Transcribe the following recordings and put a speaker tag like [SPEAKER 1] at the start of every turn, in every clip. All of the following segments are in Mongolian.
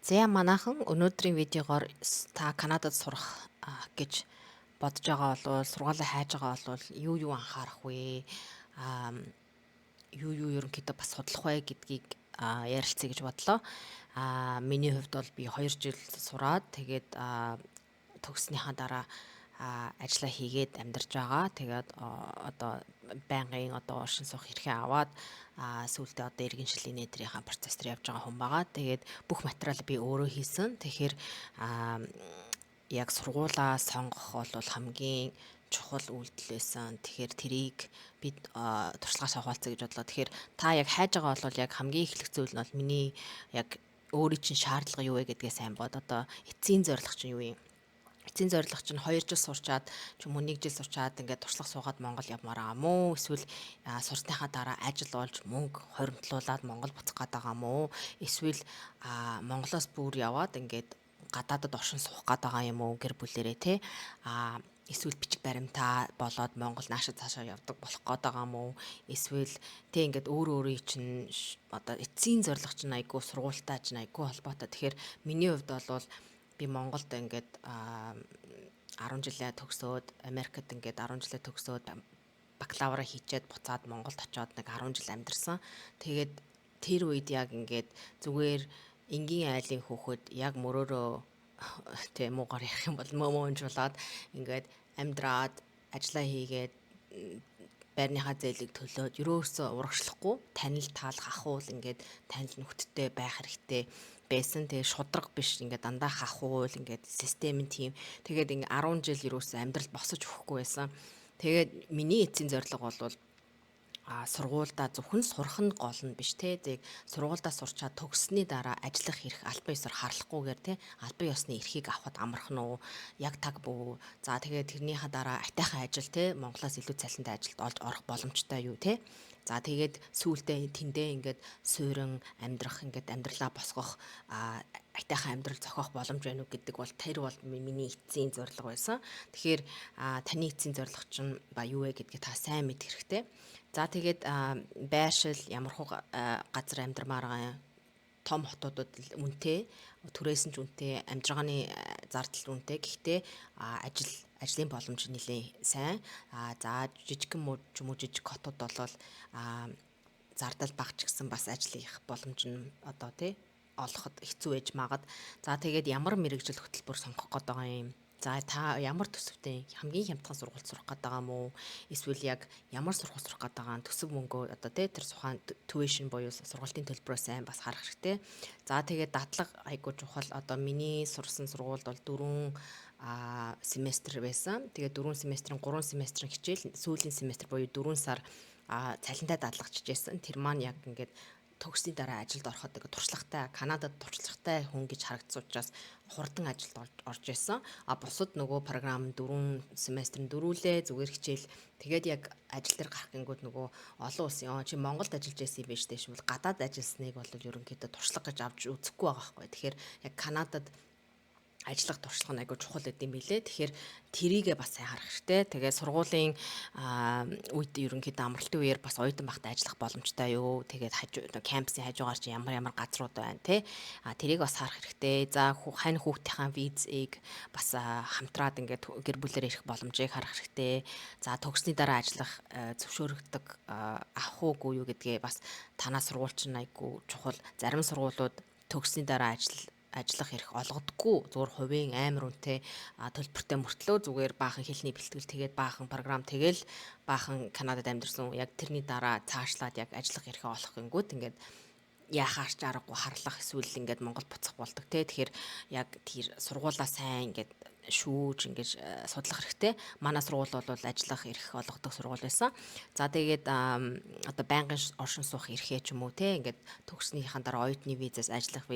[SPEAKER 1] За манайхан өнөөдрийн видеогоор та Канадад сурах гэж бодож байгаа бол сургуулаа хайж байгаа бол юу анхаарах вэ? Аа юу ерөнхийдөө бас судлах вэ гэдгийг ярилцъя гэж бодлоо. Миний хувьд бол би 2 жил сураад тэгээд төгснөхийн дараа ажиллаа хийгээд амьдарч байгаа. Тэгээд одоо байнгын одоо оршин суух эрхээ аваад сүүлдээ одоо иргэн шилийн нээтрийнхаа процессор явж байгаа хүн байгаа. Тэгээд бүх материал би өөрөө хийсэн. Тэгэхээр яг сургуулаа сонгох бол хамгийн чухал үйлдэл байсан. Тэгэхээр тэрийг бид туршлагаас хаваалцаа гэж бодлоо. Тэгэхээр та яг хайж байгаа бол яг хамгийн эхлэх зүйл нь бол миний яг өөрийн чинь шаардлага юу вэ гэдгээ сайн бод. Одоо эцсийн зорилго чинь юу юм? Эцсийн зорилго чинь 2 жил сурчаад ч юм уу 1 жил сурчаад ингээд туршлага суугаад Монгол явмаар байгаа мó? Эсвэл сурсныхаа дараа ажил олж мөнгө хоримтлуулаад Монгол буцах гээд байгаа мó? Эсвэл Монголоос бүр яваад ингээд гадаадад оршин суух гээд байгаа юм уу гэр бүлэрээ те эсвэл бичиг баримтаа болоод Монгол наашаа цаашаа явдаг болох гээд байгаа мó? Эсвэл тэг ингээд өөрийн чинь одоо эцсийн зорилго чинь айгүй сургуультай чинь айгүй холбоотой. Тэгэхээр миний хувьд бол би Монголд ингээд 10 жилээ төгсөөд Америкт ингээд 10 жилээ төгсөөд бакалавра хийчээд буцаад Монголд очиод нэг 10 жил амьдарсан. Тэгээд тэр үед яг ингээд зүгээр энгийн айлын хүүхэд яг мөрөөрөө тэг муугар ярих юм бол мөөмөнжуулаад ингээд амьдраад ажиллаа хийгээд байрныхаа зээлийг төлөөд ерөөсөө урагшлахгүй танил таалах ахуул ингээд танил нүхттэй байх хэрэгтэй байсан. Тэгээ шудраг биш ингээд дандаа хахуул ингээд систем нь тийм. Тэгээд ингээд 10 жил ерөөсөө амьдрал босож өгөхгүй байсан. Тэгээд миний эцсийн зорилго бол сургуульдаа зөвхөн сурах нь гол нь биш те. Тэг сургуульдаа сурчаад төгссөний дараа ажиллах эрх албан ёсоор харлахгүйгээр те албан ёсны эрхийг авахд амарх нь уу? Яг таг бүү. За тэгээд тэрнийхээ дараа атайхан ажил те Монголоос илүү цалинтай ажилд олж орох боломжтой юу те. За тэгээд сүүлдээ тэндээ ингээд суурин амьдрах ингээд амьдралаа босгох атайхан амьдрал зохиох боломж байна уу гэдэг бол тэр бол миний эцсийн зорилго байсан. Тэгэхээр таны эцсийн зорилго чинь юу вэ гэдгийг та сайн мэдэх хэрэгтэй. За тэгээд байршил ямархуу газар амьдармаар байгаа том хотуудад үнэтэй түрээсэн ч үнэтэй амжиргааны зардал үнэтэй. Гэхдээ ажлын боломж нэлээд сайн. За жижигхэн жижиг хотууд болвол зардал бага ч гэсэн бас ажил хийх боломж нь одоо тий олоход хэцүү ээж магад. За тэгээд ямар мэрэгжил хөтөлбөр сонгох гээд байгаа юм. За та ямар төсөвтэй хамгийн хямдхан сургууль сурах гээд байгаа мó? Эсвэл яг ямар сургууль сурах гээд байгаа төсөв мөнгөө одоо тэр сухаан tuition буюу сургуулийн төлбөрөө сайн бас харах хэрэгтэй. За тэгээд дадлага айгуу чухал. Одоо миний сурсан сургуульд бол 4 семестр байсан. Тэгээд 4 семестрийн 3 семестрийн хичээл сүүлийн семестр буюу 4 сар цалинтай дадлагчж байсан. Тэр маань яг ингээд төгсний дараа ажилд ороход туршлагатай Канадад туршлагатай хүн гэж харагдсан учраас хурдан ажилд орж исэн. Бусад нөгөө програм 4 семестрийн дөрүүлээ зүгээр хичээл тэгээд яг ажил дээр гарах гингүүд нөгөө олон улсын чи Монголд ажиллаж байсан юм биш дээ шүүл гадаад ажилласныг бол ерөнхийдөө туршлага гэж авч үзэхгүй байгаа байхгүй. Тэгэхээр яг Канадад ажиллах туршлага нь айгүй чухал гэдэм билээ. Тэгэхээр тэрийгээ бас сайн харах хэрэгтэй. Тэгээ сургуулийн үед ерөнхийдөө амралтын үеэр бас оюутан багтаа ажиллах боломжтой юу? Тэгээд кампусын хажуугаар чи ямар газрууд байна те. Тэрийг бас харах хэрэгтэй. За хань хүүхдийнхаа визийг бас хамтраад ингээд гэр бүлээр ирэх боломжийг харах хэрэгтэй. За төгссний дараа ажиллах зөвшөөрөгдөг авах уугүй юу гэдгээ бас танаа сургууль чинь айгүй чухал. Зарим сургуулиуд төгссний дараа ажиллах эрх олгодоггүй. Зүгээр хувийн амар үнэтэй төлбөртэй мөртлөө зүгээр баахан хэлний бэлтгэл тэгээд баахан програм тэгэл баахан Канадад амьдэрсэн яг тэрний дараа цаашлаад яг ажиллах эрхээ олох гингүүд ингээд яахаар ч аргагүй харлах эсвэл ингээд Монгол буцах болдог те. Тэгэхээр яг тэр сургуулаа сайн ингээд шүүж ингээд судлах хэрэгтэй. Манай сургууль бол ажиллах эрх олгодог сургууль байсан. За тэгээд одоо байнгын оршин суух эрхээ ч юм уу те ингээд төгснөхийн дараа оюутны визээс ажиллах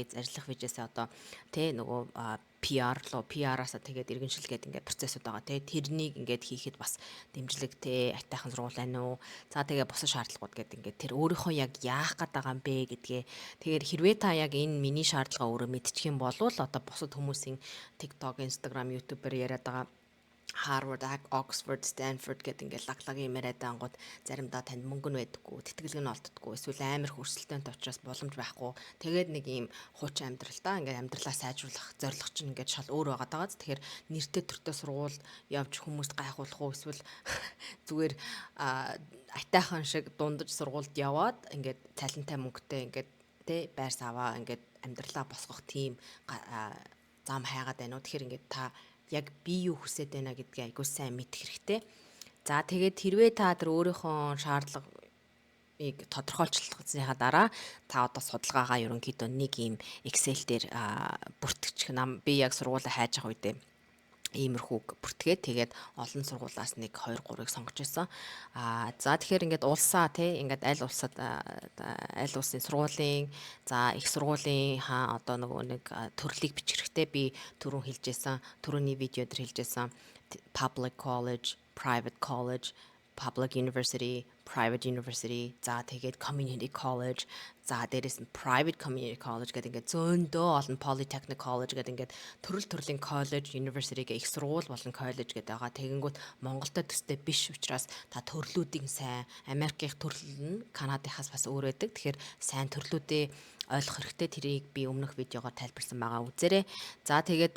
[SPEAKER 1] визээсээ одоо те нөгөө PR-аас тэгээд иргэншилгээд ингээд процессууд байгаа те. Тэрнийг ингээд хийхэд бас дэмжлэгтэй атайхан сургууль байна уу? За тэгээ бусад шаардлагууд гэдэг ингээд тэр өөрийнхөө яг яах гээд байгаа юм бэ гэдгээ. Тэгэхээр хэрвээ та яг энэ миний шаардлагаа өөрөө мэдчих юм бол одоо бусад хүмүүсийн TikTok, Instagram, YouTube-ээр яриад байгаа Harvard, Oxford, Stanford гэдэг ингээд лаглагын яриад ангууд заримдаа танд мөнгө нь байдаггүй, тэтгэлэг нь олддоггүй, эсвэл амар хөрсөлтөөнтэй учраас боломж байхгүй. Тэгээд нэг ийм хуучин амьдралдаа ингээд амьдралаа сайжруулах зорилго чинь ингээд шал өөр байгаа дагааз. Тэгэхээр нэртэй төртөө сургууль явж хүмүүст гайхуулах уу, эсвэл зүгээр айтайхан шиг дундаж сургуульд яваад ингээд цалинтай мөнгөтэй ингээд тэ байрс аваа ингээд амьдралаа босгох тийм зам хайгаад байна уу. Тэгэхээр ингээд та яг би юу хүсэж байна гэдгийг айгуу сайн мэдэх хэрэгтэй. За тэгээд хэрвээ та тэр өөрийнхөө шаардлагыг тодорхойлчихсныхаа дараа та одоо судалгаагаа ерөнхийдөө нэг ийм Excel дээр бүртгэчих нам би яг сургуулаа хайж байгаа үедээ иймэрхүүг бүртгээд тэгээд олон сургуулаас 1 2 3-ыг сонгож байсан. За тэгэхээр ингээд улсаа тий ингээд аль улсын сургуулийн за их сургуулийн одоо нөгөө нэг төрлийг бичих хэрэгтэй. Би түрүүн хэлжсэн, түрүүний видео дээр хэлжсэн public college, private college, public university, private university, за тэгээд community college, за дээрээс нь private community college гэдэг ингээд зөндөө олон polytechnic college гэдэг ингээд төрлийн college, university гэх их сургууль болон college гэдэг байгаа. Тэгэнгүүт Монголтой төстэй биш учраас та төрлүүдийн сайн Америкийн төрөл нь Канадынхаас бас өөр байдаг. Тэгэхээр сайн төрлүүдээ ойлгох хэрэгтэй. Тэрийг би өмнөх видеогоор тайлбарсан байгаа. Үзээрэй. За тэгээд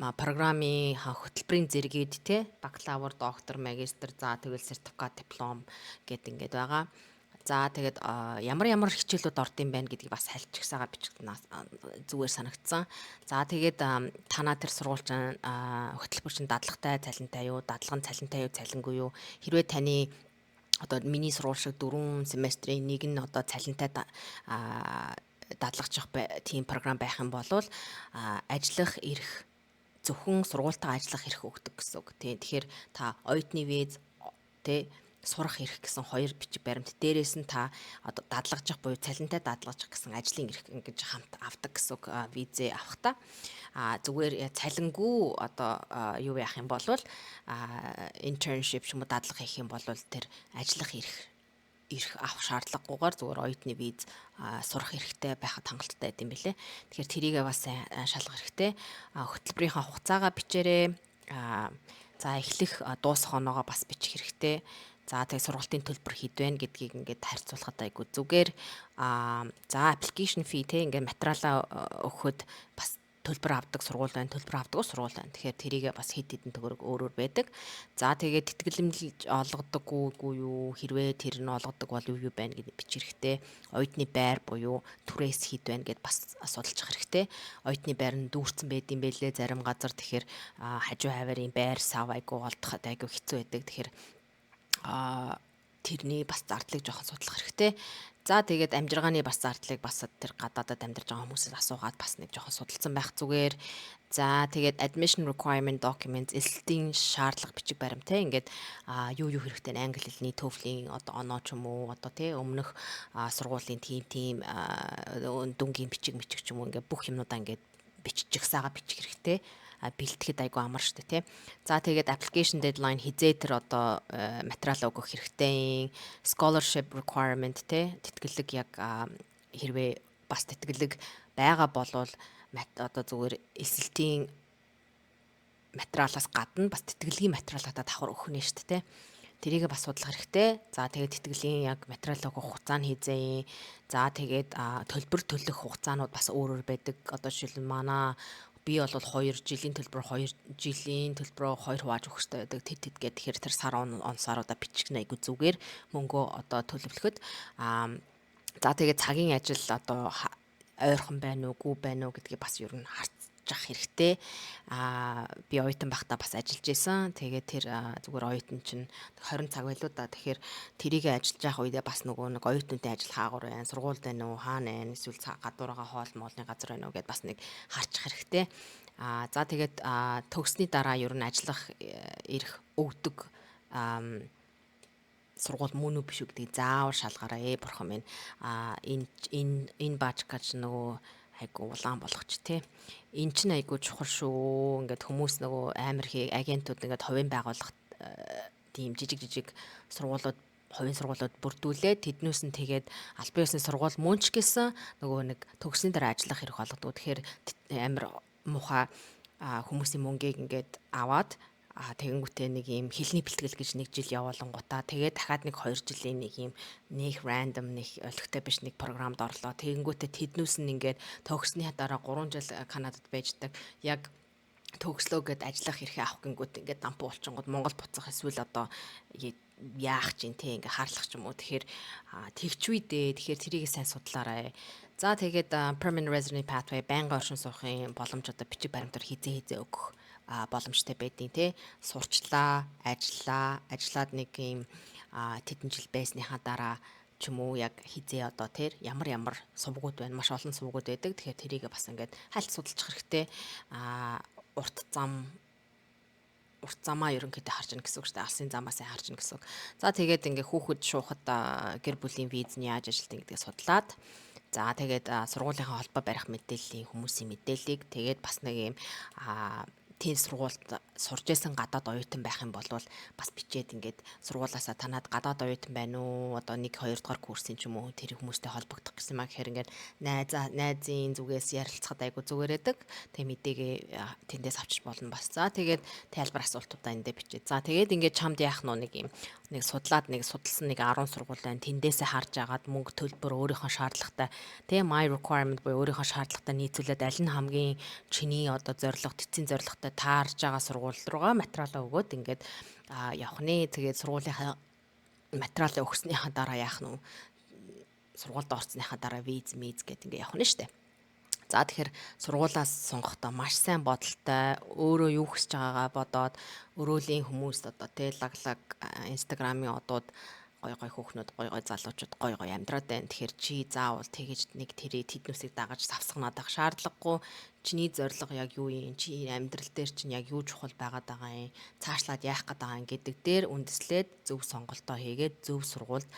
[SPEAKER 1] программын хөтөлбөрийн зэргийг те бакалавр, доктор, магистр, за тэгвэл сертификат, диплом гэд ингээд байгаа. За тэгээд ямар хичээлүүд ордын байна гэдгийг бас хальчигсаагаар бичихнаас зүгээр санагдсан. За тэгээд танаа тэр сургуульчин хөтөлбөр чинь дадлагтай, цалинтай юу, дадлага нь цалинтай юу, цалингүй юу? Хэрвээ таны одоо миний сургууль шиг 4 семестрийн нэг нь одоо цалинтай дадлагчих тийм програм байх юм бол ажиллах эрх зөвхөн сургуультаа ажиллах эрх өгдөг гэсэн үг. Тэгэхээр та оюутны виз тэ сурах эрх гэсэн хоёр бичиг баримт. Дээрээс нь та одоо дадлагжих буюу цалинтай дадлагжих гэсэн ажлын эрх ингэж хамт авдаг гэсэн үг визээ авахдаа. Зүгээр цалингүй одоо юу яах юм бол internship ч юм уу дадлага хийх юм бол тэр ажиллах эрх авах шаардлагагүйгээр зүгээр оюутны виз сурах хэрэгтэй байхад хангалттай байт юм билэ. Тэгэхээр тэрийгээ бас шалгах хэрэгтэй. Хөтөлбөрийнхаа хугацаагаа бичээрэй. За эхлэх дуусах оноогоо бас бичих хэрэгтэй. За тэгээ сургалтын төлбөр хэд вэ гэдгийг ингээд харьцуулахад айгу зүгээр. За application fee те ингээд материалаа өгөхөд бас төлбөр авдаг сургууль байна, төлбөр авдаг сургууль байна. Тэгэхээр тэрийгээ бас хэд хэдэн төгрөг өөрөөр байдаг. За тэгээд тэтгэлэмлж олгодоггүй юу, хэрвээ тэр нь олгодог бол юу байна гэдэг бичих хэрэгтэй. Оюутны байр буюу түрээс хэд байна гэд бас судалчих хэрэгтэй. Оюутны байр нь дүүрсэн байд юм бэлээ зарим газар. Тэгэхээр хажуу хаварын байр сав айгу олдоход айгу хэцүү байдаг. Тэгэхээр тэрний бас зардлыг жоохон судлах хэрэгтэй. За тэгээд амжиргааны бас зардлыг бас тэр гадаадад амьдарч байгаа хүмүүсээс асуугаад бас нэг жоохон судалсан байх зүгээр. За тэгээд admission requirement documents эсэлтийн шаардлага бичиг баримт те ингээд юу хэрэгтэй нь англи хэлний TOEFL-ийн одоо оноо ч юм уу одоо те өмнөх сургуулийн тийм дүнгийн бичиг ч юм уу ингээд бүх юмнуудаа ингээд бичиж саага бичих хэрэгтэй. Бэлтгэхэд айгу амар штэ тий. За тэгээд application deadline хизээ тэр одоо материал өгөх хэрэгтэй. Scholarship requirement тий. Тэтгэлэг яг хэрвээ бас тэтгэлэг байгаа болвол одоо зүгээр эсэлтийн материалаас гадна бас тэтгэлгийн материалаа давхар өгөх нэ штэ тий. Тэрийг бас судлах хэрэгтэй. За тэгээд тэтгэлийн яг материал өгөх хугацаа нь хизээ. За тэгээд төлбөр төлөх хугацаанууд бас өөр байдаг. Одоо жишээл манай би бол 2 жилийн төлбөр 2 жилийн төлбөрөө 2 хувааж өгөх хэрэгтэй байдаг. Тэд гээд тэгэхээр тэр сар онсаруудаа бичих нь айгу зүгээр мөнгөө одоо төлөвлөхөд. За тэгээд цагийн ажил одоо ойрхон байна уугүй байна уу гэдгийг бас ер нь харьцах хэрэгтэй. Би оюутан байхдаа бас ажиллаж байсан. Тэгээд тэр зүгээр оюутан чинь 20 цаг байлуу да. Тэгэхээр тэрийгээ ажиллаж явах үедээ бас нөгөө нэг оюутнуудын ажил хаагур байна, сургууль байна уу, хаана байна, эсвэл гадуургаа хоол моолны газар байна уу гэдээ бас нэг харчих хэрэгтэй. За тэгээд төгссний дараа ер нь ажиллах эрх өгдөг сургууль мөн үү биш үү гэдгийг заавар шалгаарай бурхан минь. Энэ баачкач нөгөө айгу улаан болгоч тий. Эн чинь айгу чухал шүү. Ингээд хүмүүс нөгөө амар агентууд ингээд хувийн байгууллагт тийм жижиг сургуулиуд хувийн сургуулиуд бүрдүүлээд тэднээс нь тэгээд аль биесний сургууль мөн ч гэсэн нөгөө нэг төгссний дараа ажиллах хэрэг олгодог. Тэгэхээр амар муухай хүмүүсийн мөнгийг ингээд аваад тэгэнгүүтээ нэг ийм хэлний бэлтгэл гэж 1 жил явуулангуудаа тэгээд дахиад нэг 2 жилийн нэг ийм нэг рандом нэг олигтой биш нэг програмд орлоо. Тэгэнгүүтээ тэднүүс нь ингээд төгссөний дараа 3 жил Канадад байждаг. Яг төгслөө гэд ажиллах эрхээ авах гингүүт ингээд дампуу болчингууд Монгол буцах эсвэл одоо яах чинь те ингээ хаарлах ч юм уу. Тэгэхээр тэгчвээ дээ. Тэгэхээр тэрийг сайн судлаарай. За тэгээд permanent resident pathway байнгын оршин суухийн боломж одоо бичиг баримтаар хизээ өгөх боломжтой байдیں۔ Тэ сурчлаа, ажиллаад нэг юм тэдэн жил байсныхаа дараа ч юм уу яг хизээ одоо тэр ямар сувгууд байна, маш олон сувгууд байдаг. Тэгэхээр тэрийг бас ингээд хальт судалчих хэрэгтэй. Урт замаа ерөнхийдөө харж ийн гэсэн үг шүү дээ. Алсын замаа сайн харж ийн гэсэн үг. За тэгээд ингээ хүүхэд шуухад гэр бүлийн виз нь яаж ажилтдаг гэдгийг судлаад за тэгээд сургуулийнхаа холбоо барих мэдээллийн хүмүүсийн мэдээллийг тэгээд бас нэг юм тийм сургуульд сурж исэн гадаад оюутан байх юм бол бас бичээд ингээд сургуулаасаа танаад гадаад оюутан байна уу одоо 1 2 дугаар курсын ч юм уу тэр хүмүүстэй холбогдох гэсэн маа гэхээр ингээд найзын зүгээс ярилцахад айгу зүгээр байдаг. Тэг мэдээгээ тэндээс авчиж болно бас. За тэгээд тайлбар асуултуудаа эндээ бичээд. За тэгээд ингээд чамд яах нь нэг юм нэг судлаад нэг судалсан нэг 10 сургууль байна. Тэндээсээ харж агаад мөнгө төлбөр өөрийнхөө шаардлагатай тэг my requirement буюу өөрийнхөө шаардлагатай нийцүүлээд аль нь хамгийн чиний одоо зорилго тэцсийн зорилготой таарж байгаа сургууль руугаа материалаа өгөөд ингээд явах нэ. Тэгээд сургуулийнхаа материалаа өгснөхийн дараа яах нь сургуульд орсныхаа дараа виз гэдэг ингээд явах нь штэ. За тэгэхээр сургуулаас сонгохдоо маш сайн бодолтой өөрөө юу хүсэж байгаагаа бодоод өрөөлийн хүмүүст одоо тэ лаглаг инстаграмын одууд гой хүүхнүүд гой залуучууд гой амьдраад байна. Тэгэхээр чи заавал тэгэж нэг тэднүүсийг дагаж савсгнаад авах шаардлагагүй. Чиний зорилго яг юу юм? Чи амьдрал дээр чинь яг юу чухал байгаад байгаа юм? Цаашлаад яах гээд байгаа юм гэдэг дээр үндэслээд зөв сонголтоо хийгээд зөв сургуульд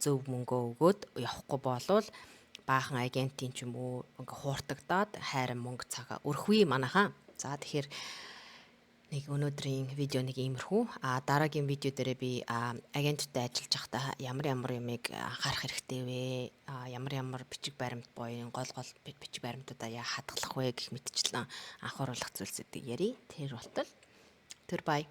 [SPEAKER 1] зөв мөнгөө өгөөд явахгүй болвол баахан агентийн ч юм уу ингээ хууртагдаад хайрын мөнгө цагаа өрхвээ манайхаа. За тэгэхээр нэг өнөөдрийн видео нэг иймэрхүү. Дараагийн видео дээрээ би агенттай ажиллаж байхдаа ямар юмыг анхаарах хэрэгтэй вэ? Ямар бичиг баримт буюу гол бичиг баримтуудаа яа хадгалах вэ гэх мэтчлэн анхааруулах зүйлсүүдийг ярий. Тэр болтол. Тэр бай.